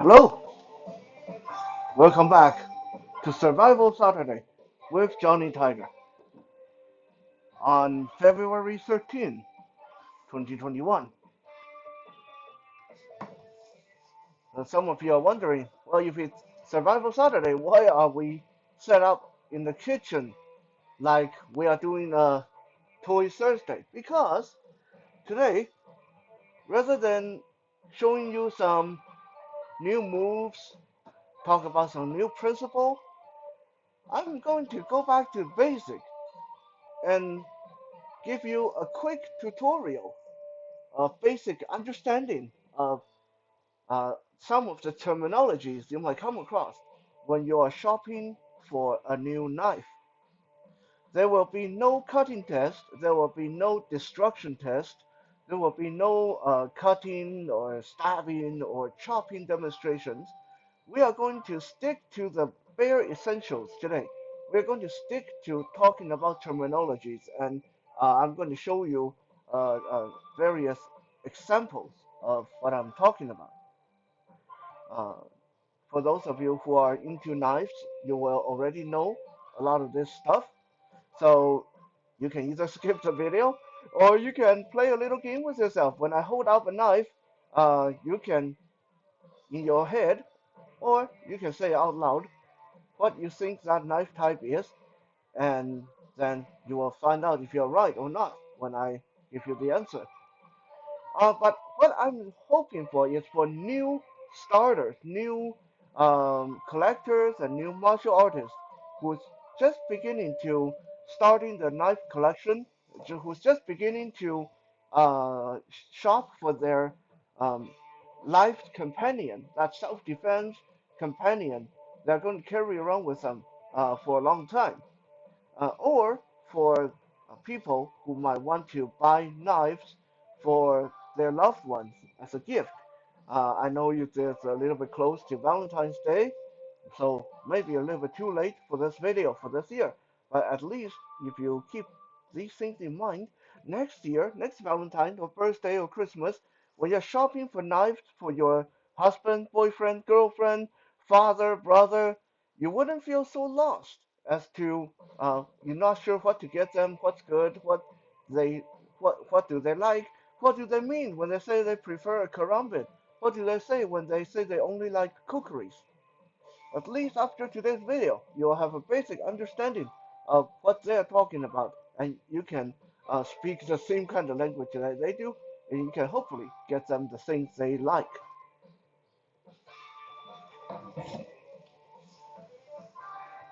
Hello, welcome back to Survival Saturday with Johnny Tiger on February 13, 2021. Now, some of you are wondering, well, if it's Survival Saturday, why are we set up in the kitchen like we are doing a Toy Thursday? Because today, rather than showing you some new moves, talk about some new principle, I'm going to go back to basic and give you a quick tutorial of basic understanding of some of the terminologies you might come across when you are shopping for a new knife. There will be no cutting test, there will be no destruction test, there will be no cutting or stabbing or chopping demonstrations. We are going to stick to the bare essentials today. We're going to stick to talking about terminologies, and I'm going to show you various examples of what I'm talking about. Uh, for those of you who are into knives, you will already know a lot of this stuff. So you can either skip the video or you can play a little game with yourself. When I hold up a knife, you can, in your head, or you can say out loud what you think that knife type is, and then you will find out if you're right or not when I give you the answer. But what I'm hoping for is for new starters, new collectors, and new martial artists who's just beginning to starting the knife collection, who's just beginning to shop for their um, life companion, that self-defense companion they're going to carry around with them for a long time, or for people who might want to buy knives for their loved ones as a gift. I know it's a little bit close to Valentine's Day, so maybe a little bit too late for this video for this year. But at least if you keep these things in mind, next year, next Valentine or birthday or Christmas, when you're shopping for knives for your husband, boyfriend, girlfriend, father, brother, you wouldn't feel so lost as to you're not sure what to get them, what's good, they what do they like, what do they mean when they say they prefer a karambit, what do they say when they say they only like cookeries. At least after today's video, you'll have a basic understanding of what they're talking about, and you can speak the same kind of language that they do, and you can hopefully get them the things they like.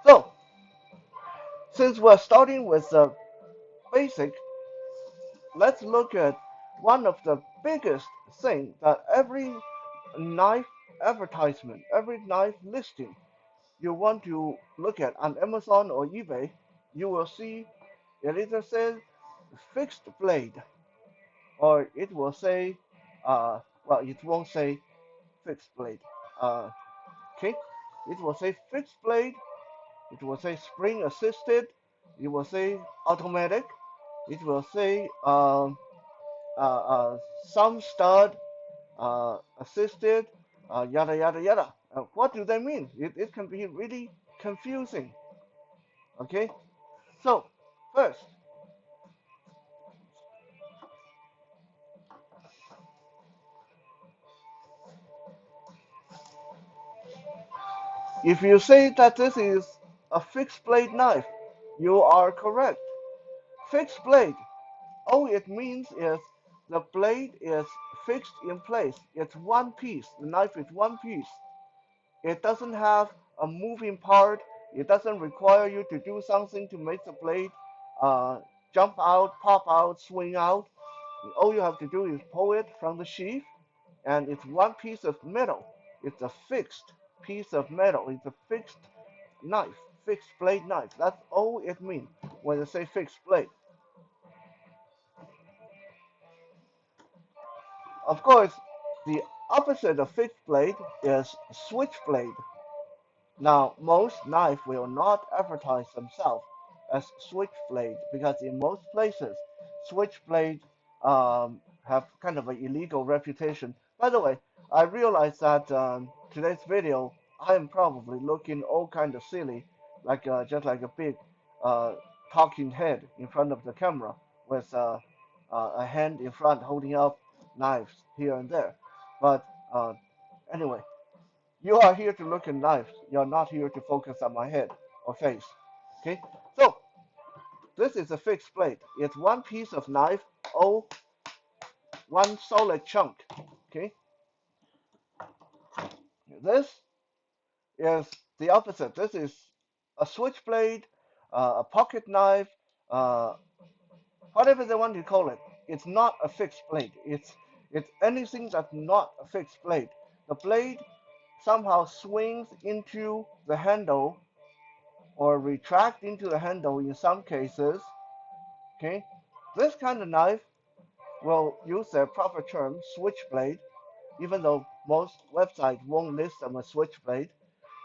So, since we're starting with the basic, let's look at one of the biggest thing that every knife advertisement, every knife listing you want to look at on Amazon or eBay, you will see it either says fixed blade or it will say, well, it won't say fixed blade. Uh, okay, it will say fixed blade. It will say spring assisted. It will say automatic. It will say some stud assisted, yada yada yada. What do they mean? It can be really confusing. Okay, so first, if you say that this is a fixed blade knife, you are correct. Fixed blade, all it means is the blade is fixed in place. It's one piece. The knife is one piece. It doesn't have a moving part. It doesn't require you to do something to make the blade uh, jump out, pop out, swing out. All you have to do is pull it from the sheath, and it's one piece of metal. It's a fixed piece of metal. It's a fixed knife, fixed blade knife. That's all it means when they say fixed blade. Of course, the opposite of fixed blade is switchblade. Now, most knife will not advertise themselves as switchblade because in most places, switchblade have kind of an illegal reputation. By the way, I realize that today's video, I am probably looking all kind of silly, like just like a big uh, talking head in front of the camera with a hand in front holding up knives here and there. But uh, anyway, you are here to look at knives. You are not here to focus on my head or face. Okay, so this is a fixed blade. It's one piece of knife, all one solid chunk. Okay, this is the opposite. This is a switchblade, a pocket knife, uh, whatever they want to call it. It's not a fixed blade. It's anything that's not a fixed blade. The blade somehow swings into the handle or retract into the handle in some cases. Okay, this kind of knife will use their proper term, switchblade, even though most websites won't list them as switchblade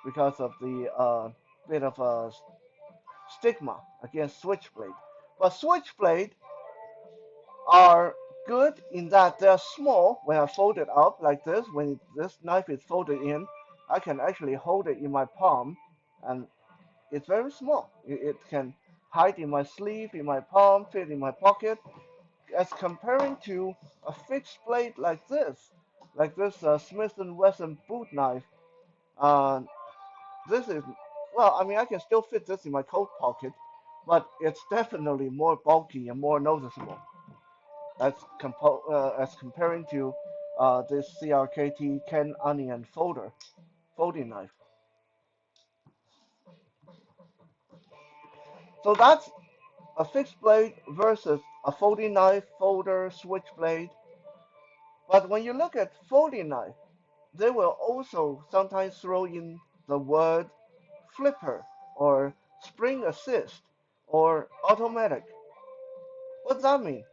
because of the bit of a stigma against switchblade. But switchblade are good in that they're small when I fold it up like this. When this knife is folded in, I can actually hold it in my palm, and it's very small. It can hide in my sleeve, in my palm, fit in my pocket, as comparing to a fixed blade like this Smith& and Wesson boot knife. Uh, this is, well, I mean, I can still fit this in my coat pocket, but it's definitely more bulky and more noticeable as comparing to this CRKT Ken Onion folding knife. So that's a fixed blade versus a folding knife, folder, switchblade. But when you look at folding knife, they will also sometimes throw in the word flipper or spring assist or automatic. What does that mean?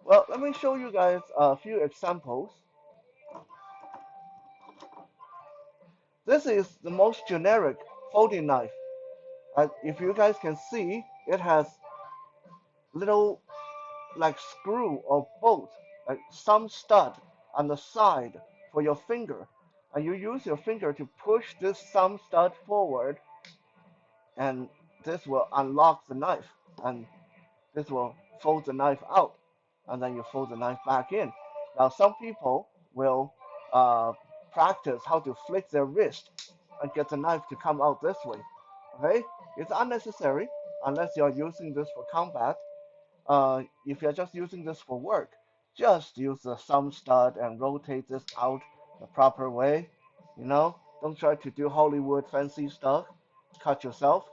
Well, let me show you guys a few examples. This is the most generic folding knife. If you guys can see, it has little like screw or bolt, like some stud on the side for your finger. And you use your finger to push this thumb stud forward, and this will unlock the knife. And this will fold the knife out, and then you fold the knife back in. Now, some people will uh, practice how to flick their wrist and get the knife to come out this way. Okay, it's unnecessary unless you're using this for combat. If you're just using this for work, just use the thumb stud and rotate this out the proper way. You know, don't try to do Hollywood fancy stuff. Cut yourself.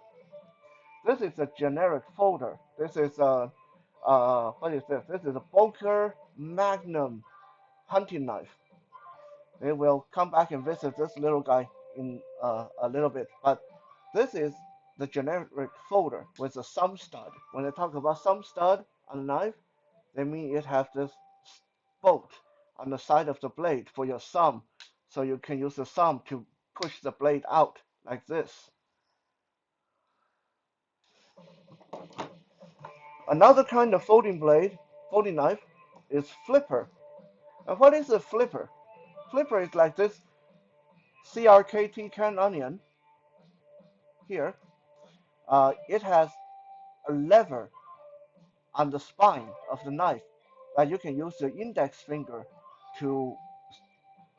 This is a generic folder. This is a what is this? This is a Boker Magnum hunting knife. They will come back and visit this little guy in a little bit. But this is the generic folder with a thumb stud. When they talk about thumb stud on a knife, they mean it has this bolt on the side of the blade for your thumb, so you can use the thumb to push the blade out like this. Another kind of folding knife, is flipper. And what is a flipper? Flipper is like this CRKT can onion here. It has a lever on the spine of the knife that you can use your index finger to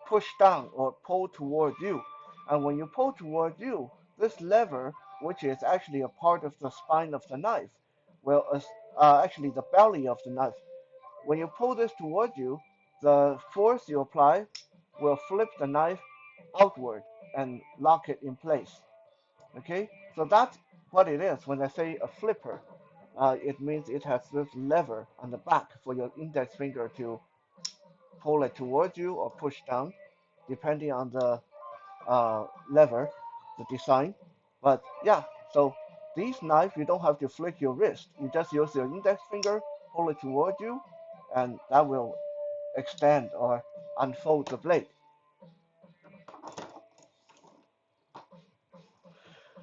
push down or pull toward you. And when you pull toward you, this lever, which is actually a part of the spine of the knife, will actually the belly of the knife. When you pull this toward you, the force you apply will flip the knife outward and lock it in place. Okay, so that's what it is when I say a flipper. It means it has this lever on the back for your index finger to pull it towards you or push down, depending on the lever, the design. But yeah, so these knives, you don't have to flick your wrist. You just use your index finger, pull it toward you, and that will extend or unfold the blade.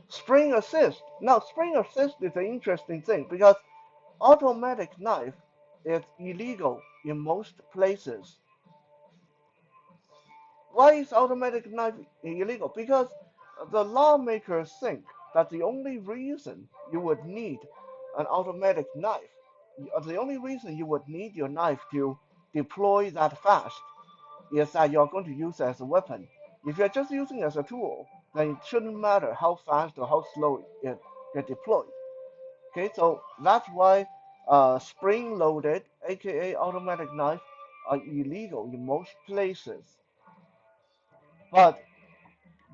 Spring assist. Now, spring assist is an interesting thing because automatic knife is illegal in most places. Why is automatic knife illegal? Because the lawmakers think that the only reason you would need an automatic knife, the only reason you would need your knife to deploy that fast is that you're going to use it as a weapon. If you're just using it as a tool, then it shouldn't matter how fast or how slow it get deployed. Okay, so that's why spring-loaded, aka automatic knife, are illegal in most places. But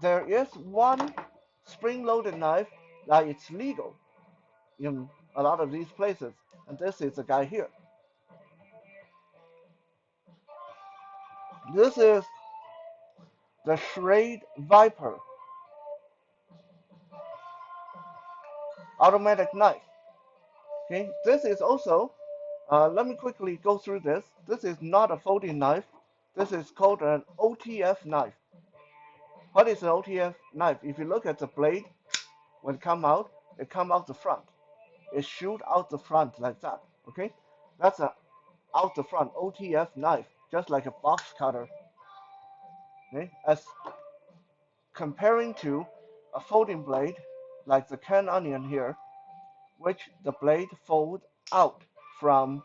there is one spring-loaded knife that it's legal in a lot of these places, and this is the guy here. This is the Schrade Viper automatic knife. Okay, this is also, let me quickly go through this. This is not a folding knife. This is called an OTF knife. What is an OTF knife? If you look at the blade, when it come out the front. It shoot out the front like that. Okay, that's a out the front OTF knife, just like a box cutter. Okay, as comparing to a folding blade, like the canned onion here, which the blade fold out from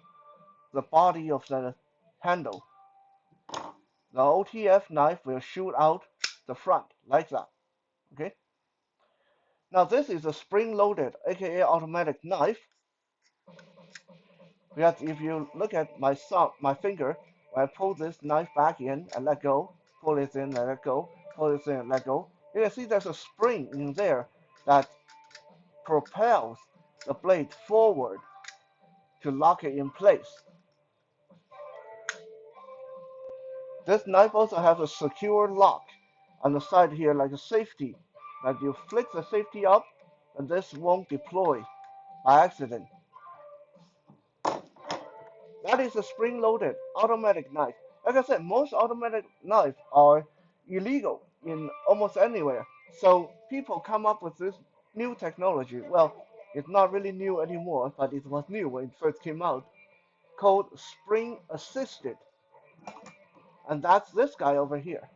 the body of the handle. The OTF knife will shoot out the front like that. Okay. Now this is a spring-loaded, aka automatic knife. Because if you look at my finger, when I pull this knife back in and let go, pull it in and let go, pull it in and let go, you can see there's a spring in there that propels the blade forward to lock it in place. This knife also has a secure lock on the side here, like a safety. That you flick the safety up, and this won't deploy by accident. That is a spring-loaded automatic knife. Like I said, most automatic knives are illegal in almost anywhere. So people come up with this new technology. Well, it's not really new anymore, but it was new when it first came out, called spring-assisted. And that's this guy over here.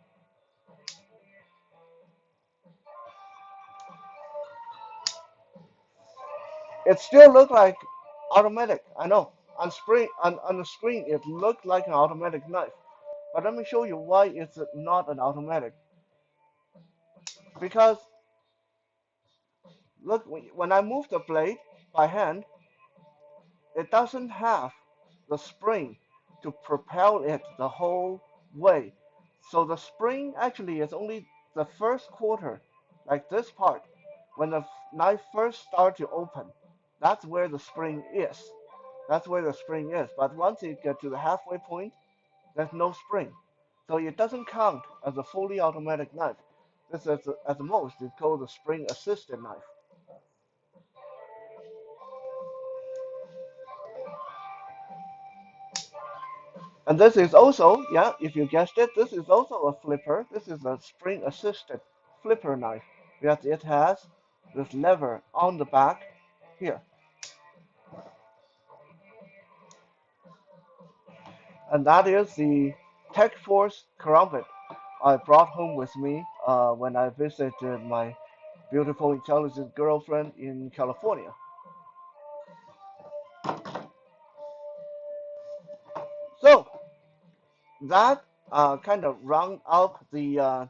It still looked like automatic. I know. On the screen, it looked like an automatic knife. But let me show you why it's not an automatic. Because look, when I move the blade by hand, it doesn't have the spring to propel it the whole way. So the spring actually is only the first quarter, like this part. When the knife first starts to open, that's where the spring is. That's where the spring is. But once you get to the halfway point, there's no spring. So it doesn't count as a fully automatic knife. This is at the most, it's called a spring assisted knife. And this is also, yeah, if you guessed it, this is also a flipper. This is a spring assisted flipper knife because it has this lever on the back here. And that is the Tech Force Karambit I brought home with me when I visited my beautiful, intelligent girlfriend in California. So that kind of round up the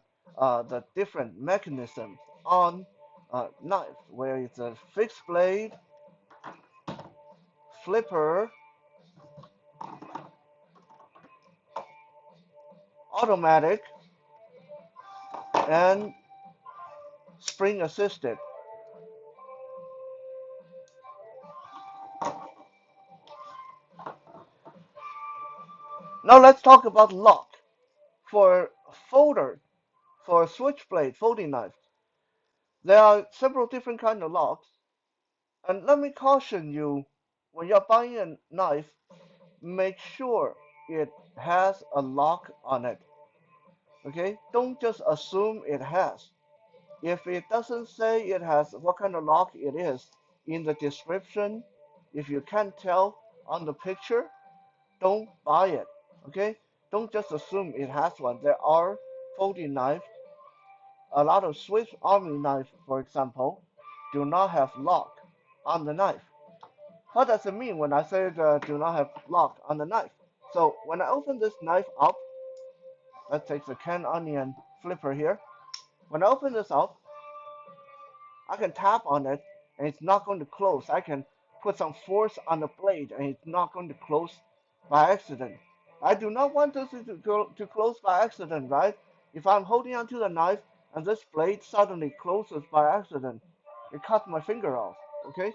different mechanisms on knife, where it's a fixed blade, flipper, automatic, and spring assisted. Now let's talk about lock. For folder, for switchblade folding knives, there are several different kind of locks. And let me caution you, when you're buying a knife, make sure it has a lock on it. Okay? Don't just assume it has. If it doesn't say it has what kind of lock it is in the description, if you can't tell on the picture, don't buy it. Okay? Don't just assume it has one. There are folding knife, a lot of Swiss Army knife, for example, do not have lock on the knife. What does it mean when I say do not have lock on the knife? So when I open this knife up, let's take the canned onion flipper here. When I open this up, I can tap on it and it's not going to close. I can put some force on the blade and it's not going to close by accident. I do not want this to close by accident, right? If I'm holding onto the knife and this blade suddenly closes by accident, it cuts my finger off, okay?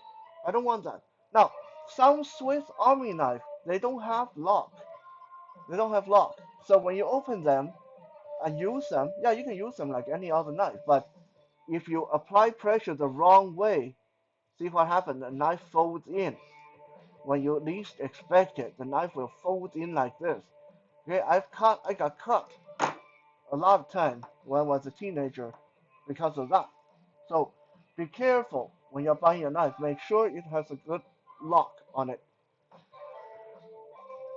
I don't want that. Now, some Swiss Army knife, they don't have lock. They don't have lock. So when you open them and use them, yeah, you can use them like any other knife, but if you apply pressure the wrong way, see what happens? The knife folds in. When you least expect it, the knife will fold in like this. Okay, I got cut a lot of time when I was a teenager because of that. So be careful when you're buying a knife. Make sure it has a good lock on it.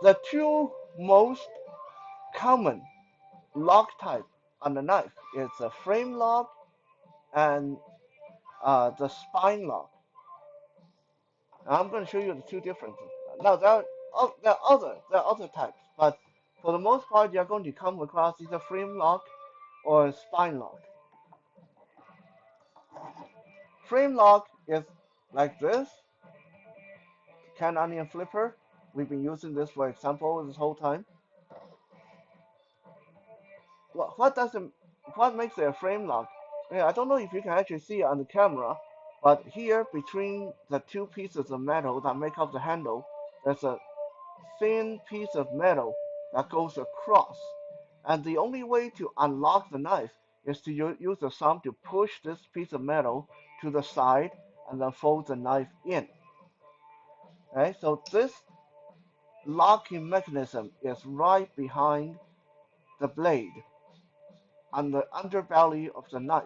The two most common lock type on the knife is the frame lock and the spine lock. I'm going to show you the two differences. Now there are other types, but for the most part, you're going to come across either frame lock or spine lock. Frame lock is like this, can onion flipper. We've been using this for example this whole time. What does it, what makes it a frame lock? Yeah, I don't know if you can actually see it on the camera, but here between the two pieces of metal that make up the handle, there's a thin piece of metal that goes across. And the only way to unlock the knife is to use the thumb to push this piece of metal to the side and then fold the knife in. Okay, so this locking mechanism is right behind the blade on the underbelly of the knife.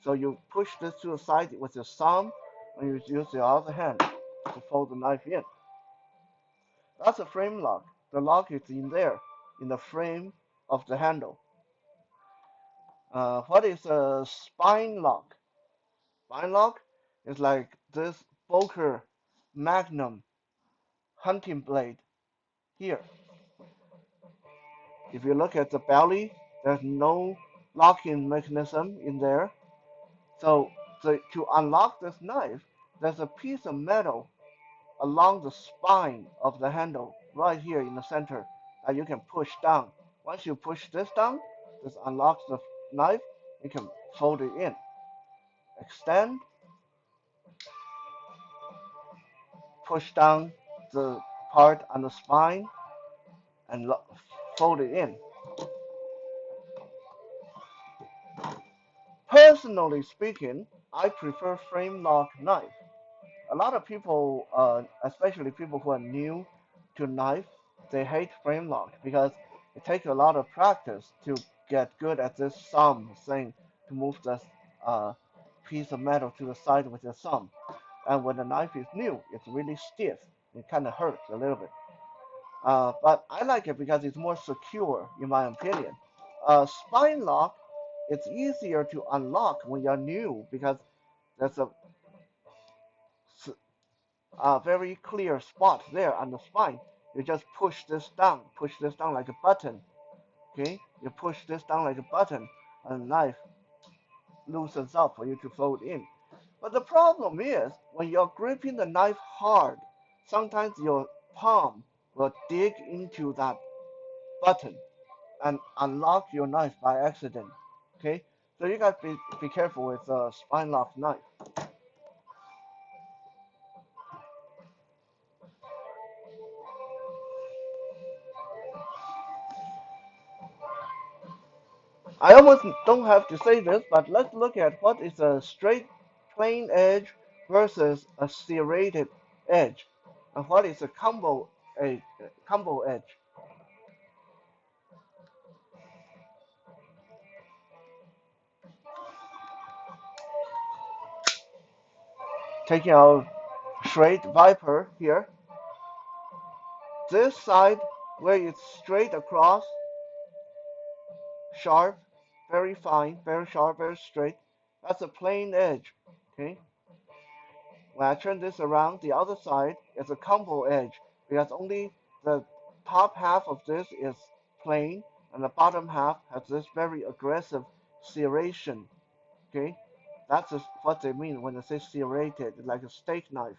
So you push this to the side with your thumb and you use the other hand to fold the knife in. That's a frame lock. The lock is in there, in the frame of the handle. What is a spine lock? Spine lock is like this Boker Magnum hunting blade here. If you look at the belly, there's no locking mechanism in there. So to unlock this knife, there's a piece of metal along the spine of the handle right here in the center that you can push down. Once you push this down, this unlocks the knife. You can fold it in. Extend, push down the part on the spine, and fold it in. Personally speaking, I prefer frame lock knife. A lot of people, especially people who are new to knife, they hate frame lock because it takes a lot of practice to get good at this thumb thing to move this uh, piece of metal to the side with your thumb. And when the knife is new, it's really stiff. It kind of hurts a little bit. But I like it because it's more secure, in my opinion. Spine lock, it's easier to unlock when you're new because there's a very clear spot there on the spine. You just push this down like a button. Okay, you push this down like a button, and the knife loosens up for you to fold in. But the problem is when you're gripping the knife hard, sometimes your palm will dig into that button and unlock your knife by accident. Okay, so you gotta be careful with a spine lock knife. I almost don't have to say this, but let's look at what is a straight plain edge versus a serrated edge, and what is a combo edge. Taking our straight viper here, this side where it's straight across sharp, very fine, very sharp, very straight. That's a plain edge. Okay. When I turn this around, the other side is a combo edge because only the top half of this is plain and the bottom half has this very aggressive serration. Okay, that's what they mean when they say serrated, like a steak knife.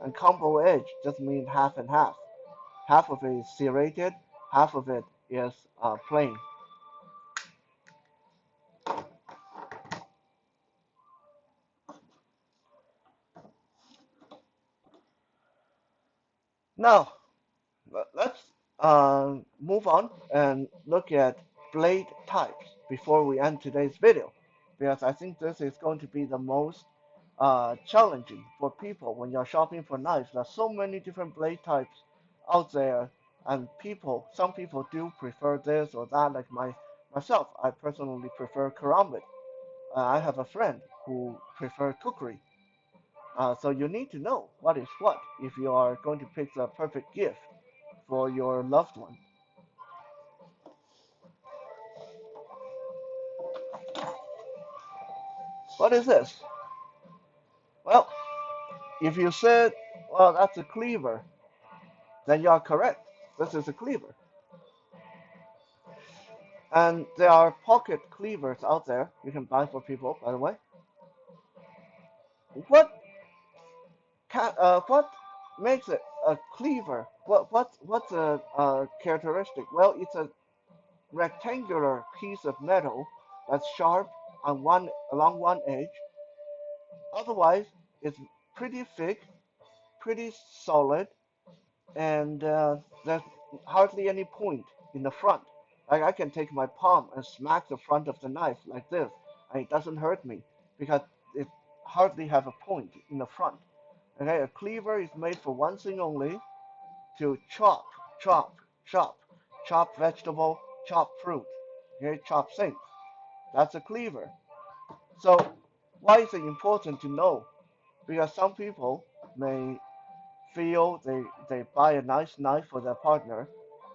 And combo edge just means half and half. Half of it is serrated, half of it is plain. Now, let's move on and look at blade types before we end today's video, because I think this is going to be the most challenging for people when you're shopping for knives. There's so many different blade types out there, and some people do prefer this or that. Like myself, I personally prefer karambit. I have a friend who prefer kukri. So you need to know what is what if you are going to pick the perfect gift for your loved one. What is this? Well, if you said, well, that's a cleaver, then you are correct. This is a cleaver. And there are pocket cleavers out there you can buy for people, by the way. What what makes it a cleaver? What's a characteristic? Well, it's a rectangular piece of metal that's sharp on one along one edge. Otherwise, it's pretty thick, pretty solid, and there's hardly any point in the front. Like I can take my palm and smack the front of the knife like this, and it doesn't hurt me because it hardly have a point in the front. Okay, a cleaver is made for one thing only: to chop, chop, chop, chop vegetable, chop fruit, okay, chop things. That's a cleaver. So why is it important to know? Because some people may feel they buy a nice knife for their partner,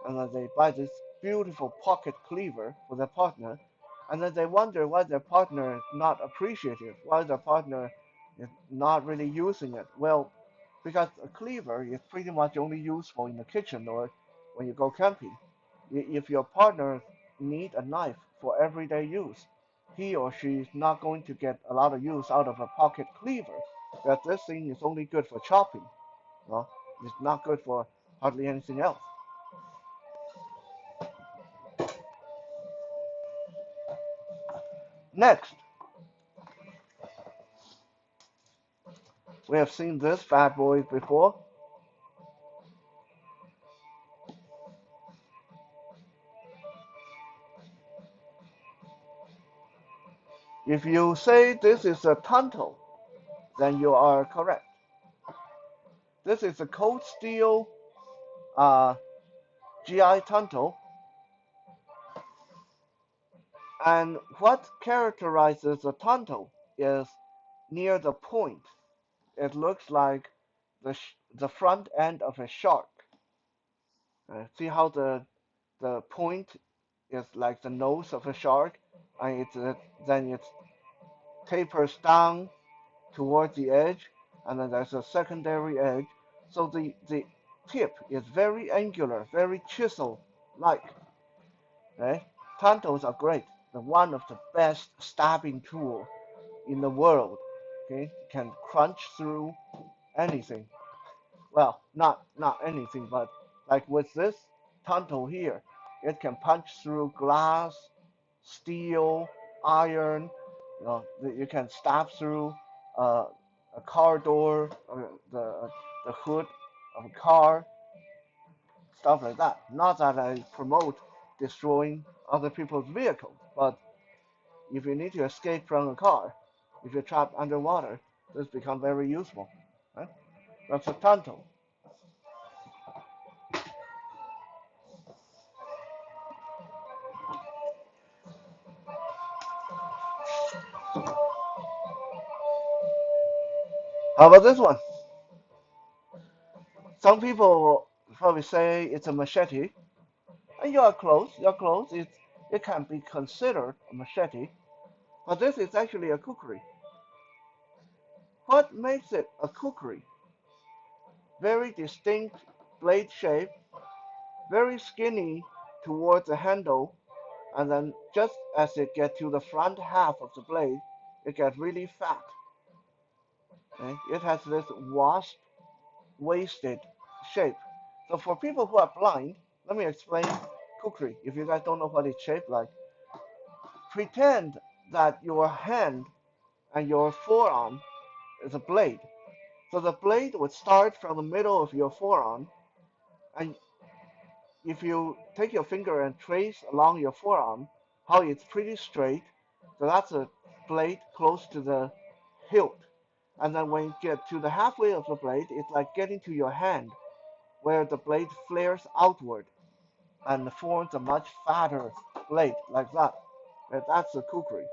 and then they buy this beautiful pocket cleaver for their partner, and then they wonder why their partner is not appreciative, why their partner is not really using it. Well, because a cleaver is pretty much only useful in the kitchen or when you go camping. If your partner need a knife for everyday use, he or she is not going to get a lot of use out of a pocket cleaver. That this thing is only good for chopping. Well, it's not good for hardly anything else. Next, we have seen this bad boy before. If you say this is a tanto, then you are correct. This is a cold steel uh, GI tanto, and what characterizes a tanto is near the point. It looks like the front end of a shark. See how the point is like the nose of a shark, and then it tapers down towards the edge, and then there's a secondary edge. So the tip is very angular, very chisel-like. Right? Tantos are great. They're one of the best stabbing tool in the world. Okay, can crunch through anything. Well, not anything, but like with this tanto here, it can punch through glass, steel, iron. You can stab through uh, a car door, the hood of a car, stuff like that. Not that I promote destroying other people's vehicles, but if you need to escape from a car, if you're trapped underwater, this becomes very useful. Right? That's a tanto. How about this one? Some people probably say it's a machete, and you are close. You're close. it can be considered a machete, but this is actually a kukri. What makes it a kukri? Very distinct blade shape, very skinny towards the handle, and then just as it gets to the front half of the blade, it gets really fat. Okay? It has this wasp waisted shape. So for people who are blind, let me explain kukri. If you guys don't know what it's shaped like, pretend that your hand and your forearm is a blade. So the blade would start from the middle of your forearm, and if you take your finger and trace along your forearm, how it's pretty straight, so that's a blade close to the hilt. And then when you get to the halfway of the blade, it's like getting to your hand, where the blade flares outward and forms a much fatter blade like that. And that's a kukri.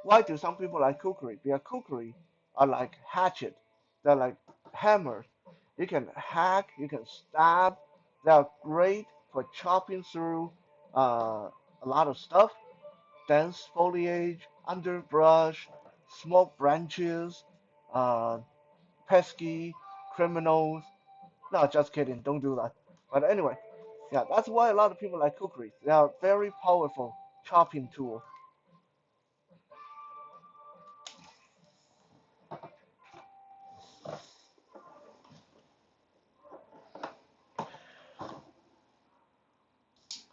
Why do some people like kukri? Because kukri are like hatchet. They're like hammers. You can hack, you can stab. They are great for chopping through a lot of stuff. Dense foliage, underbrush, small branches, uh, pesky criminals. No, just kidding. Don't do that. But anyway, yeah, that's why a lot of people like kukri. They are very powerful chopping tool.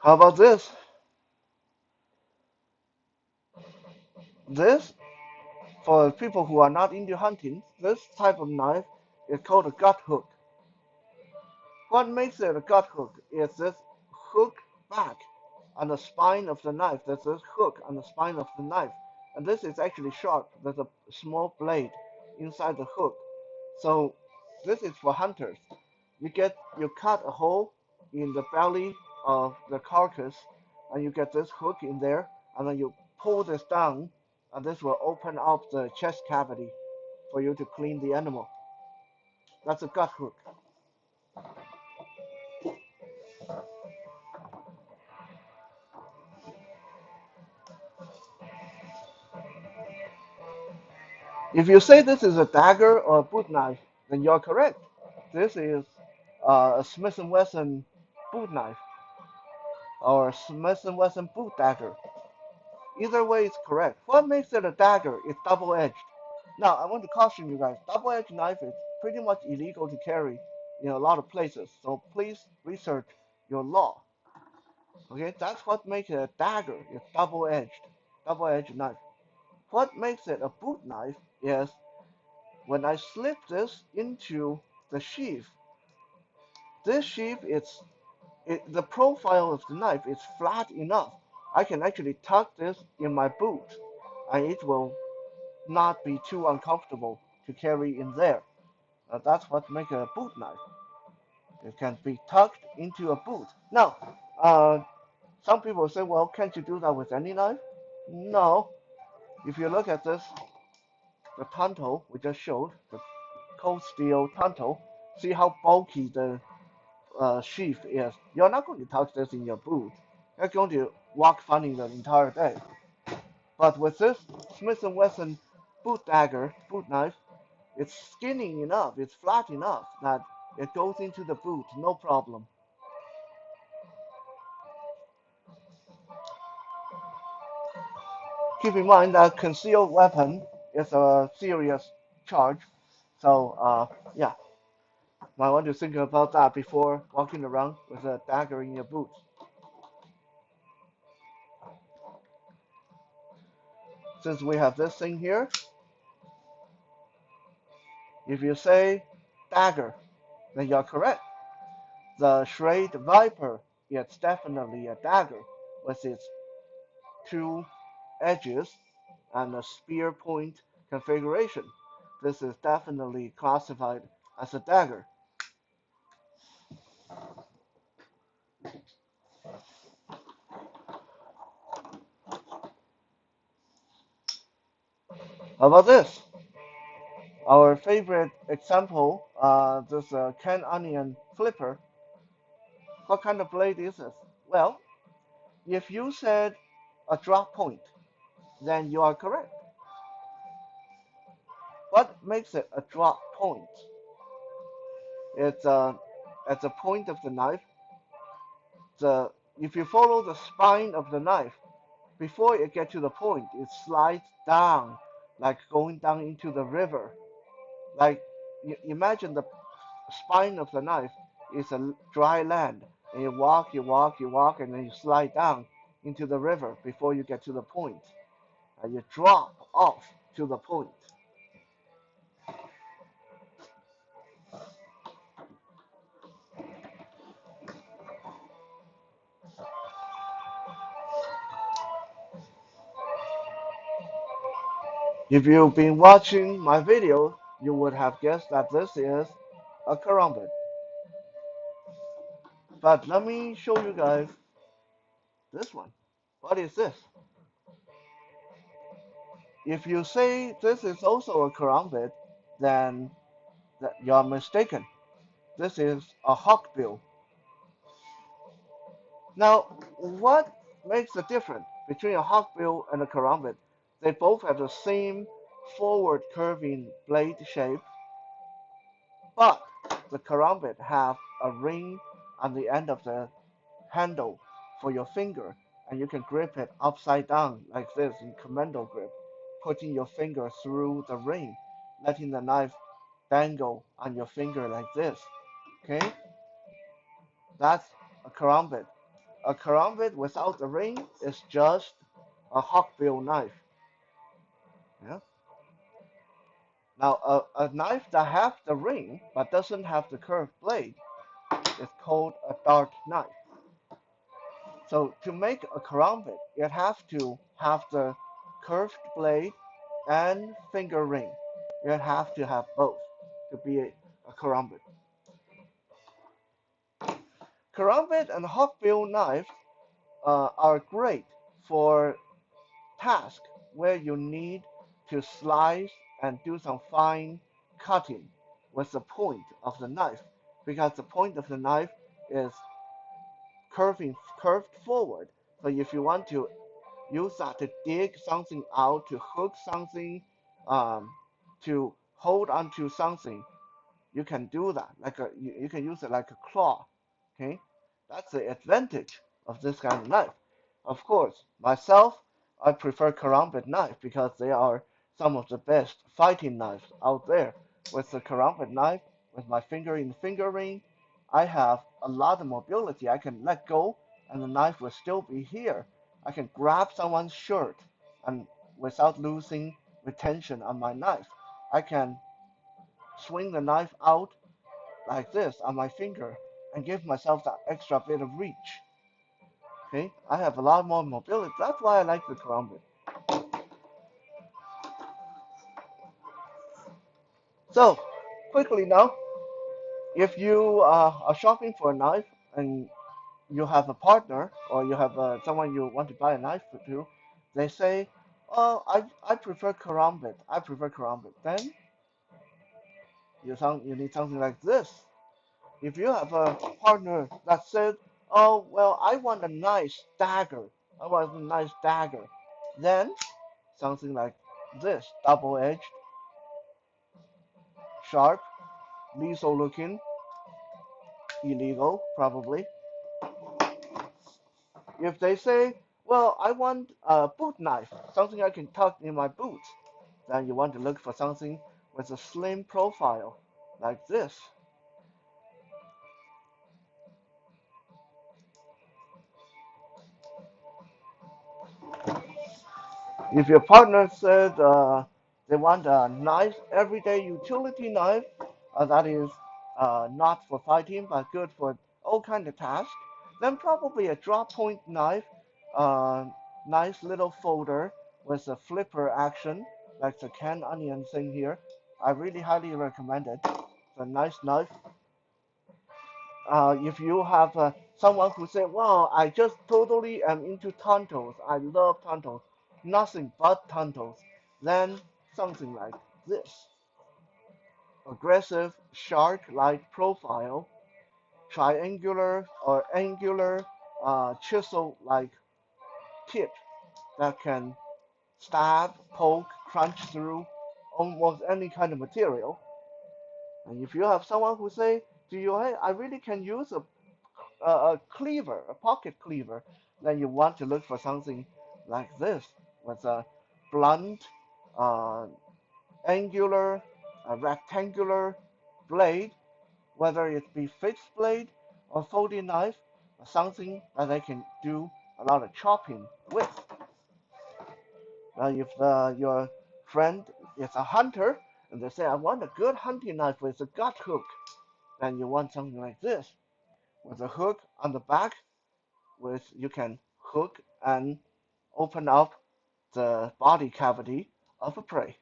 How about this? This, for people who are not into hunting, this type of knife is called a gut hook. What makes it a gut hook is this hook back on the spine of the knife. There's this hook on the spine of the knife. And this is actually sharp. There's a small blade inside the hook. So this is for hunters. You cut a hole in the belly of the carcass and you get this hook in there and then you pull this down and this will open up the chest cavity for you to clean the animal. That's a gut hook. If you say this is a dagger or a boot knife, then you're correct. This is a Smith& and Wesson boot knife or Smith& and Wesson boot dagger. Either way is correct. What makes it a dagger is double-edged. Now, I want to caution you guys, double-edged knife is pretty much illegal to carry in a lot of places, so please research your law. Okay, that's what makes it a dagger, it's double-edged knife. What makes it a boot knife is when I slip this into the sheath, this sheath the profile of the knife is flat enough. I can actually tuck this in my boot and it will not be too uncomfortable to carry in there. That's what makes a boot knife. It can be tucked into a boot. Now, uh, some people say, well, can't you do that with any knife? No. If you look at this, the tanto we just showed, the cold steel tanto, see how bulky the sheath is. You're not going to touch this in your boot. You're going to walk funny the entire day. But with this Smith& and Wesson boot knife, it's skinny enough, it's flat enough that it goes into the boot, no problem. Keep in mind that concealed weapon is a serious charge, so yeah, might want to think about that before walking around with a dagger in your boot. Since we have this thing here, if you say dagger, then you're correct. The Schrade Viper is definitely a dagger with its two edges and a spear point configuration. This is definitely classified as a dagger. How about this? Our favorite example, this canned onion flipper. What kind of blade is this? Well, if you said a drop point, then you are correct. What makes it a drop point? It's at the point of the knife. The If you follow the spine of the knife, before it gets to the point, it slides down, like going down into the river. Like imagine the spine of the knife is a dry land, and you walk, you walk, you walk, and then you slide down into the river before you get to the point, and you drop off to the point. If you've been watching my video, you would have guessed that this is a karambit. But let me show you guys this one. What is this? If you say this is also a karambit, then you're mistaken. This is a hawkbill. Now, what makes the difference between a hawkbill and a karambit? They both have the same forward curving blade shape, but the karambit have a ring on the end of the handle for your finger, and you can grip it upside down like this in commando grip, putting your finger through the ring, letting the knife dangle on your finger like this. Okay, that's a karambit. A karambit without the ring is just a hawkbill knife. Yeah. Now, a knife that has the ring but doesn't have the curved blade is called a dart knife. So to make a karambit, you have to have the curved blade and finger ring. You have to have both to be a karambit. Karambit and hawkbill knives are great for tasks where you need to slice and do some fine cutting with the point of the knife, because the point of the knife is curved forward. So if you want to use that to dig something out, to hook something, um, to hold onto something, you can do that. You can use it like a claw. Okay, that's the advantage of this kind of knife. Of course, myself, I prefer karambit knife because they are some of the best fighting knives out there. With the karambit knife, with my finger in the finger ring, I have a lot of mobility. I can let go, and the knife will still be here. I can grab someone's shirt, and without losing retention on my knife, I can swing the knife out like this on my finger and give myself that extra bit of reach. Okay, I have a lot more mobility. That's why I like the karambit. So, quickly now, if you are shopping for a knife and you have a partner or you have someone you want to buy a knife to, they say, "Oh, I prefer karambit. I prefer karambit." Then you need something like this. If you have a partner that said, "Oh, well, I want a nice dagger. I want a nice dagger," then something like this, double-edged, sharp, lethal looking, illegal, probably. If they say, "Well, I want a boot knife, something I can tuck in my boots," then you want to look for something with a slim profile, like this. If your partner said they want a nice everyday utility knife that is not for fighting but good for all kind of tasks, then probably a drop point knife, uh, nice little folder with a flipper action like the canned onion thing here. I really highly recommend it. It's a nice knife. If you have someone who say, "Wow, I just totally am into tantals. I love tantals, nothing but tantals," then something like this: aggressive shark-like profile, triangular or angular chisel-like tip, that can stab, poke, crunch through almost any kind of material. And if you have someone who say to you, hey, I really can use a cleaver, a pocket cleaver, then you want to look for something like this with a blunt, uh, angular, rectangular blade, whether it be fixed blade or folding knife, something that they can do a lot of chopping with. Now, if your friend is a hunter and they say, I want a good hunting knife with a gut hook, then you want something like this with a hook on the back, with you can hook and open up the body cavity of a prey.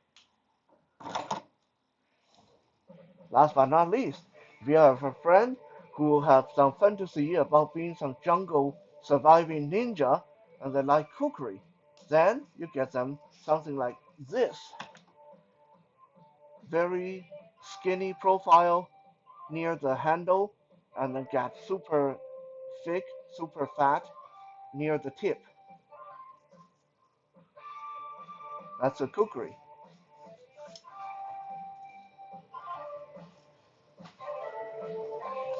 Last but not least, if you have a friend who have some fantasy about being some jungle surviving ninja and they like cookery, then you get them something like this. Very skinny profile near the handle and then get super thick, super fat near the tip. That's a cookery.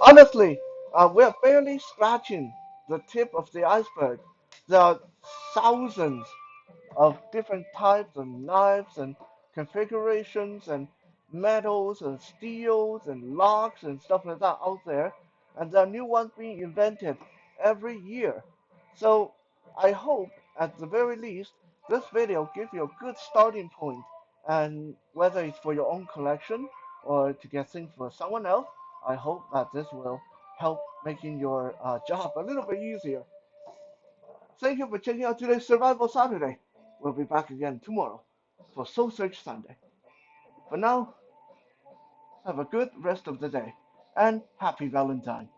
Honestly, we're barely scratching the tip of the iceberg. There are thousands of different types of knives and configurations and metals and steels and locks and stuff like that out there, and there are new ones being invented every year. So I hope at the very least this video gives you a good starting point, and whether it's for your own collection or to get things for someone else, I hope that this will help making your job a little bit easier. Thank you for checking out today's Survival Saturday. We'll be back again tomorrow for Soul Search Sunday. For now, have a good rest of the day and happy Valentine.